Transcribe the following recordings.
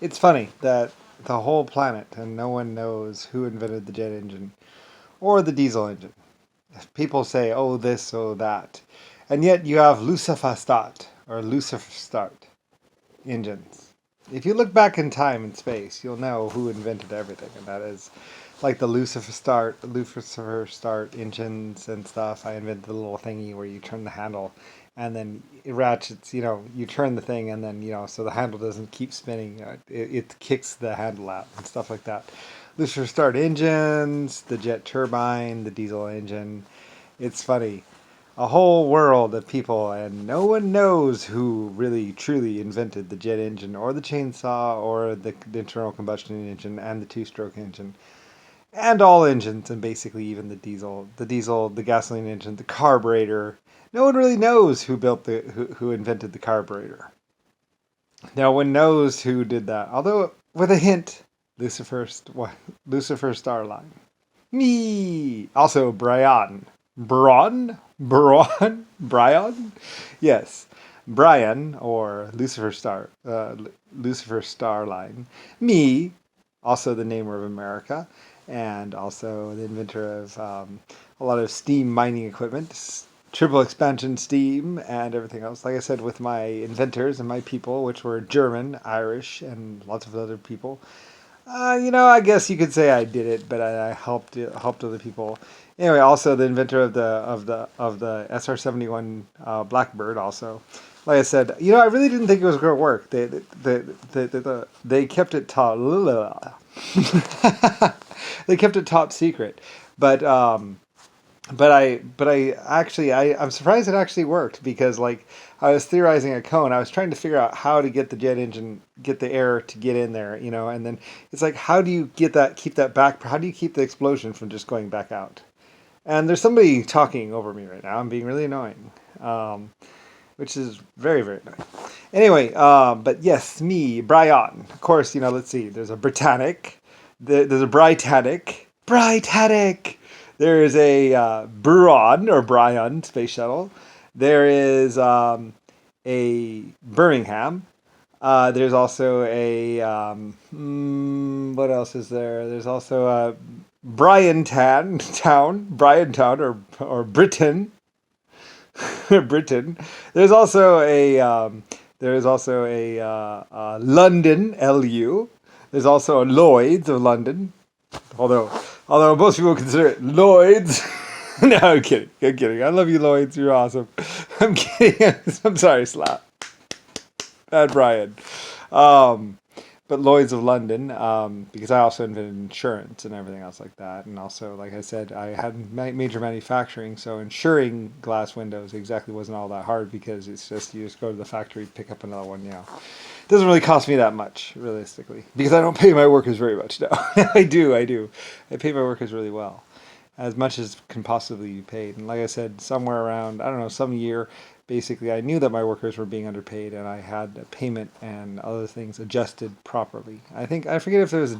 It's funny that the whole planet and no one knows who invented the jet engine or the diesel engine. People say, oh, this, oh, that. And yet you have Lucifer start or Lucifer start engines. If you look back in time and space, you'll know who invented everything, and that is like the Lucifer start engines and stuff. I invented the little thingy where you turn the handle, and then it ratchets. You turn the thing, and then so the handle doesn't keep spinning. It kicks the handle out and stuff like that. Lucifer start engines, the jet turbine, the diesel engine. It's funny, a whole world of people, and no one knows who really truly invented the jet engine or the chainsaw or the internal combustion engine and the two-stroke engine and all engines, and basically even the gasoline engine, the carburetor. No one really knows who invented the carburetor. No one knows who did that, although with a hint, Lucifer Lucifer Starline. Me. Also Brian. Brian? Yes. Brian, or Lucifer Starline. Me, also the namer of America, and also the inventor of a lot of steam mining equipment, triple expansion steam, and everything else. Like I said, with my inventors and my people, which were German, Irish, and lots of other people. I guess you could say I did it, but I helped other people. Anyway, also the inventor of the SR-71 Blackbird. Also, like I said, I really didn't think it was going to work. They kept it top. They kept it top secret, but I'm surprised it actually worked, because like I was theorizing a cone. I was trying to figure out how to get the jet engine, get the air to get in there, and then it's like, how do you keep that back? How do you keep the explosion from just going back out? And there's somebody talking over me right now. I'm being really annoying, which is very, very annoying. Anyway, but yes, me, Brian. Of course, let's see. There's a Britannic. There's a Britannic. There is a Brian space shuttle. There is a Birmingham. There's also a what else is there? There's also a Bryantown, or Britain, Britain. There's also a London, LU. There's also a Lloyd's of London, although most people consider it Lloyd's. No, I'm kidding. I'm kidding. I love you, Lloyd's. You're awesome. I'm kidding. I'm sorry, Slap. Bad Brian. But Lloyd's of London, because I also invented insurance and everything else like that. And also, like I said, I had major manufacturing, so insuring glass windows exactly wasn't all that hard, because it's just, you just go to the factory, pick up another one, It doesn't really cost me that much, realistically, because I don't pay my workers very much now. I do. I pay my workers really well, as much as can possibly be paid. And like I said, somewhere around, I don't know, some year, basically I knew that my workers were being underpaid, and I had a payment and other things adjusted properly. I forget if it was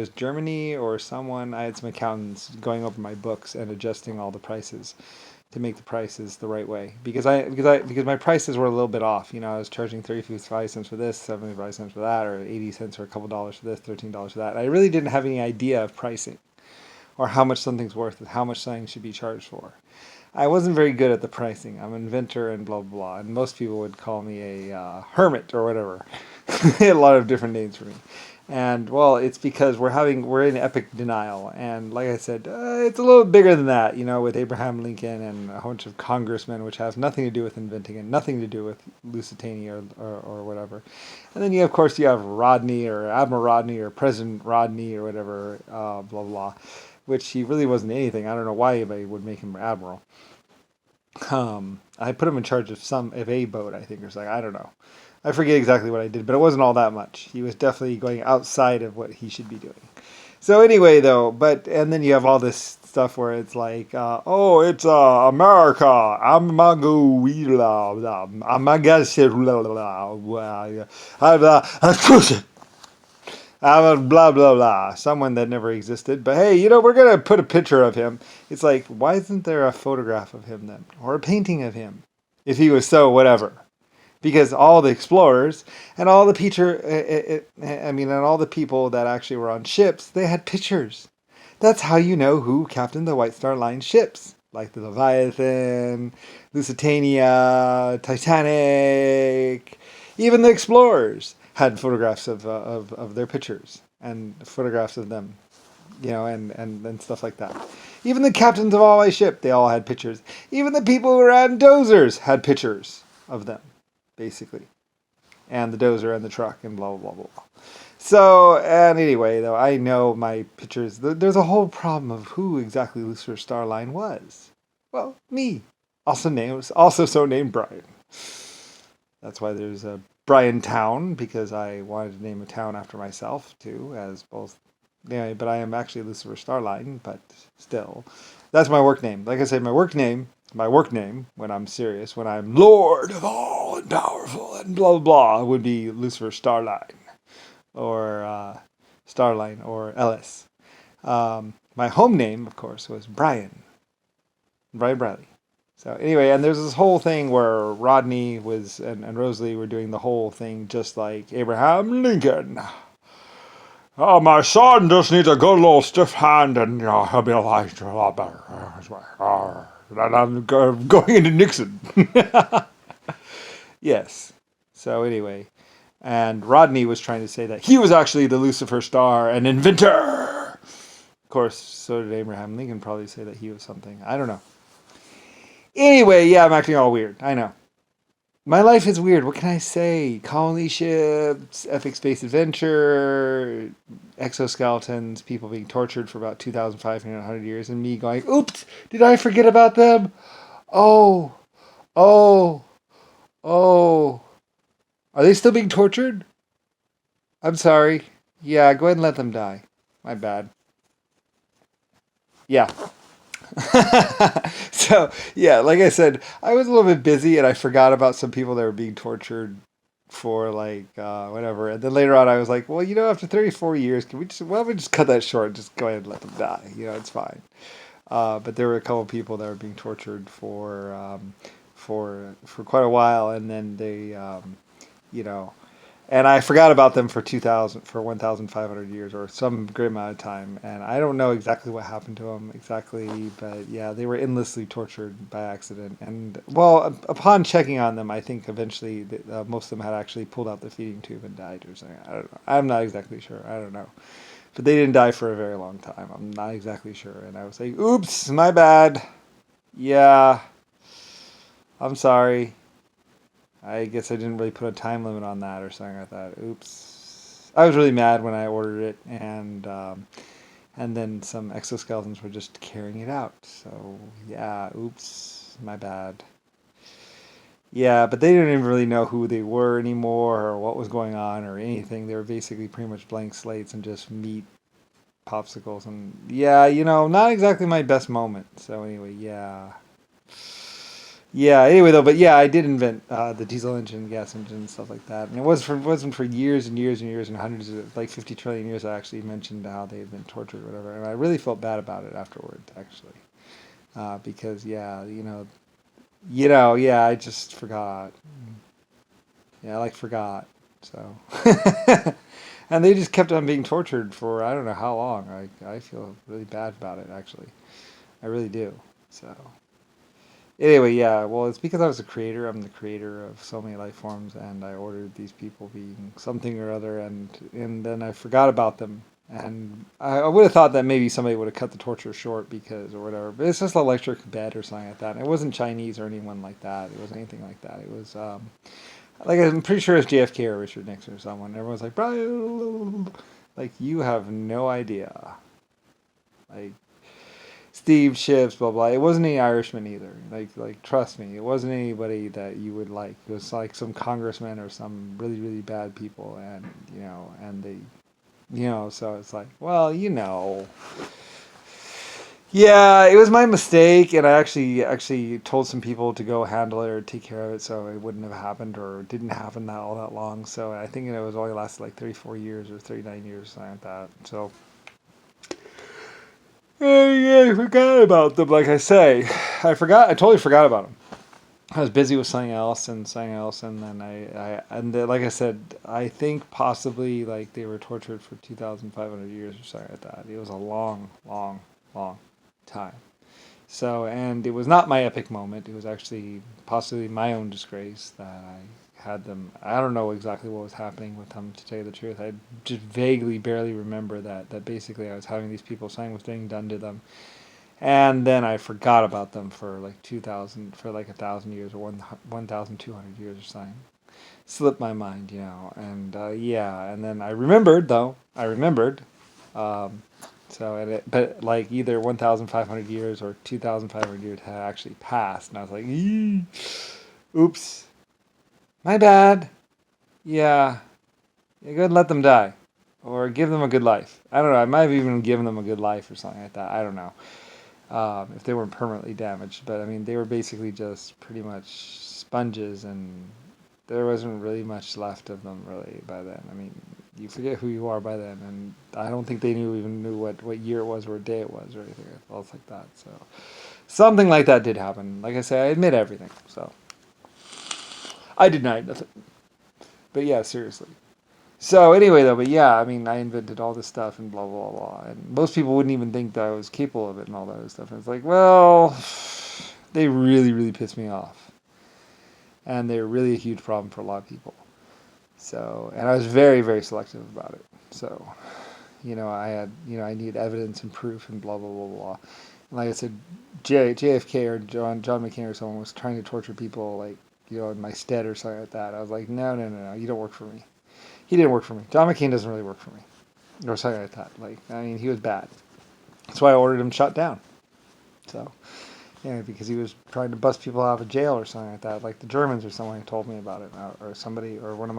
Germany or someone. I had some accountants going over my books and adjusting all the prices to make the prices the right way, because my prices were a little bit off. I was charging 35 cents for this, 75 cents for that, or 80 cents for a couple dollars for this, $13 for that. I really didn't have any idea of pricing, or how much something's worth, and how much something should be charged for. I wasn't very good at the pricing. I'm an inventor and blah, blah, blah. And most people would call me a hermit or whatever. A lot of different names for me. And, well, it's because we're in epic denial. And like I said, it's a little bigger than that, with Abraham Lincoln and a bunch of congressmen, which has nothing to do with inventing and nothing to do with Lusitania or whatever. And then, of course, you have Rodney, or Admiral Rodney, or President Rodney, or whatever, blah, blah, which he really wasn't anything. I don't know why anybody would make him admiral. I put him in charge of a boat, I think, or something. I don't know. I forget exactly what I did, but it wasn't all that much. He was definitely going outside of what he should be doing. So anyway, though, and then you have all this stuff where it's like, it's America. I'm a go, I'm a guess, blah, blah, blah. Someone that never existed. But hey, we're going to put a picture of him. It's like, why isn't there a photograph of him then? Or a painting of him? If he was so whatever. because all the explorers and all the and all the people that actually were on ships, they had pictures. That's how you know who captained the White Star Line ships, like the Leviathan, Lusitania, Titanic. Even the explorers had photographs of their pictures and photographs of them, and stuff like that. Even the captains of all my ship, they all had pictures. Even the people who ran dozers had pictures of them, basically. And the dozer and the truck and blah, blah, blah, blah. So, and anyway, though, I know my pictures. There's a whole problem of who exactly Lucifer Starline was. Well, me. Also so named Brian. That's why there's a Brian Town, because I wanted to name a town after myself, too, as both. Anyway, but I am actually Lucifer Starline, but still. That's my work name. Like I said, my work name, when I'm serious, when I'm Lord of all and powerful and blah, blah, blah, would be Lucifer Starline. Or Starline, or Ellis. My home name, of course, was Brian Bradley. So anyway, and there's this whole thing where Rodney and Rosalie were doing the whole thing just like Abraham Lincoln. Oh, my son just needs a good little stiff hand, and he'll be a lot better. And I'm going into Nixon. Yes. So anyway. And Rodney was trying to say that he was actually the Lucifer Star, an inventor. Of course, so did Abraham Lincoln probably say that he was something. I don't know. Anyway, yeah, I'm acting all weird. I know. My life is weird. What can I say? Colony ships, epic space adventure, exoskeletons, people being tortured for about 2,500 years, and me going, oops, did I forget about them? Oh. Are they still being tortured? I'm sorry. Yeah, go ahead and let them die. My bad. Yeah. So, yeah, like I said, I was a little bit busy and I forgot about some people that were being tortured for whatever. And then later on I was like, well, after 34 years, why don't we just cut that short and just go ahead and let them die? It's fine. But there were a couple of people that were being tortured for quite a while, and then they and I forgot about them for 1,500 years or some great amount of time, and I don't know exactly what happened to them exactly, but yeah, they were endlessly tortured by accident, and well, upon checking on them, I think eventually most of them had actually pulled out the feeding tube and died or something. I don't know. I'm not exactly sure. I don't know, but they didn't die for a very long time. I'm not exactly sure, and I was like, "Oops, my bad. Yeah, I'm sorry." I guess I didn't really put a time limit on that or something like that. Oops. I was really mad when I ordered it, and then some exoskeletons were just carrying it out. So, yeah, oops, my bad. Yeah, but they didn't even really know who they were anymore or what was going on or anything. They were basically pretty much blank slates and just meat popsicles. And, yeah, not exactly my best moment. So, anyway, yeah. Yeah. Anyway, though, but yeah, I did invent the diesel engine, gas engine, and stuff like that. And wasn't for years and years and years and hundreds of 50 trillion years. I actually mentioned how they had been tortured or whatever, and I really felt bad about it afterwards, actually, because yeah, yeah, I just forgot. Yeah, forgot. So, and they just kept on being tortured for I don't know how long. I feel really bad about it, actually. I really do. So. Anyway, yeah, well, it's because I was a creator. I'm the creator of so many life forms, and I ordered these people being something or other, and then I forgot about them. And I would have thought that maybe somebody would have cut the torture short or whatever. But it's just an electric bed or something like that. And it wasn't Chinese or anyone like that. It wasn't anything like that. It was, I'm pretty sure it's JFK or Richard Nixon or someone. Everyone's like, Brian, you have no idea. Steve Ships, blah blah. It wasn't any Irishman either. Trust me, it wasn't anybody that you would like. It was like some congressman or some really really bad people, and and they, so it's like, well, yeah, it was my mistake, and I actually told some people to go handle it or take care of it, so it wouldn't have happened or didn't happen all that long. So I think it was only lasted 34 years or 39 years, something like that. So. Yeah, I forgot about them. Like I say, I totally forgot about them. I was busy with something else, and then like I said, I think possibly like they were tortured for 2,500 years or something like that. It was a long, long, long time. So, and it was not my epic moment. It was actually possibly my own disgrace that I had them. I don't know exactly what was happening with them, to tell you the truth. I just vaguely, barely remember that basically I was having these people, something was being done to them, and then I forgot about them for like 2,000, for like 1,000 years, or 1,200 years or something. Slipped my mind, and yeah, and then I remembered though. I remembered. Um, but like either 1,500 years or 2,500 years had actually passed, and I was like, oops, my bad. Yeah, you go and let them die, or give them a good life. I don't know. I might have even given them a good life or something like that. I don't know. If they weren't permanently damaged. But I mean, they were basically just pretty much sponges, and there wasn't really much left of them really by then. I mean, you forget who you are by then, and I don't think they even knew what year it was or what day it was or anything else like that. So something like that did happen. Like I say, I admit everything. So I denied nothing. But yeah, seriously. So anyway, though, but yeah, I mean, I invented all this stuff and blah blah blah, and most people wouldn't even think that I was capable of it and all that other stuff. And it's like, well, they really, really pissed me off, and they're really a huge problem for a lot of people. So, and I was very, very selective about it. So, I needed evidence and proof and blah blah blah blah. And like I said, JFK or John McCain or someone was trying to torture people, like in my stead or something like that. I was like, no, no, no, no, you don't work for me. He didn't work for me. John McCain doesn't really work for me, or something like that. Like, I mean, he was bad. That's why I ordered him shut down. So, yeah, because he was trying to bust people out of jail or something like that. Like the Germans or someone told me about it, or somebody, or one of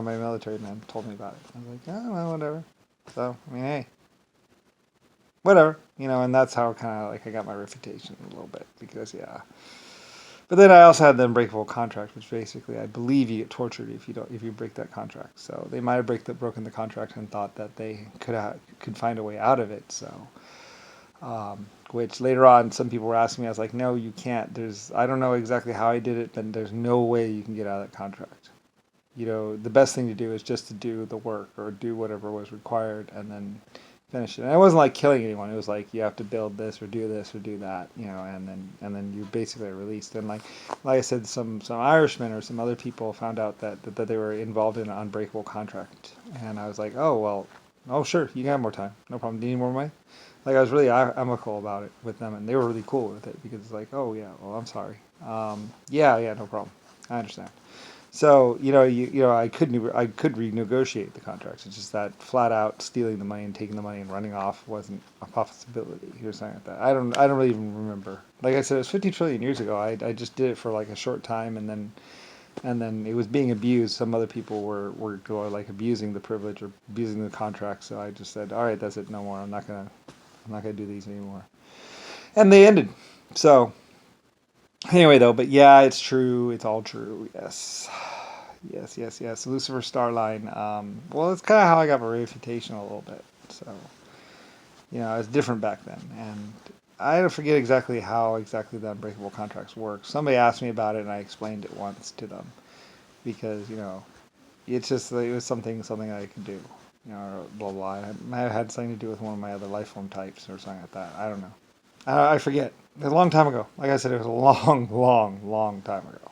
my military men told me about it. I was like, oh well, whatever. So, I mean, hey, whatever, and that's how kind of like I got my reputation a little bit, because yeah. But then I also had the unbreakable contract, which basically I believe you get tortured if you break that contract. So they might have broken the contract and thought that they could find a way out of it. So, which later on some people were asking me, I was like, no, you can't. I don't know exactly how I did it, but there's no way you can get out of that contract. The best thing to do is just to do the work or do whatever was required, and then finish it. And it wasn't like killing anyone. It was like you have to build this or do that, and then you basically are released. And like I said, some Irishmen or some other people found out that they were involved in an unbreakable contract, and I was like, oh well, oh sure, you can have more time, no problem. Do you need more money? Like I was really amicable about it with them, and they were really cool with it, because it's like, oh yeah, well I'm sorry, yeah, no problem, I understand. So I could renegotiate the contracts. It's just that flat out stealing the money and taking the money and running off wasn't a possibility. Or something like that. I don't really even remember. Like I said, it was 50 trillion years ago. I just did it for like a short time, and then it was being abused. Some other people were like abusing the privilege or abusing the contract. So I just said, all right, that's it, no more. I'm not gonna do these anymore. And they ended. So anyway, though, but yeah, it's true. It's all true. Yes. Yes, yes, yes. Lucifer Starline. Well, it's kind of how I got my reputation a little bit. So, it's different back then. And I forget exactly how exactly the unbreakable contracts work. Somebody asked me about it, and I explained it once to them. Because, it's just, it was something I could do. Or blah, blah. It might have had something to do with one of my other life form types or something like that. I don't know. I forget. It was a long time ago. Like I said, it was a long, long, long time ago.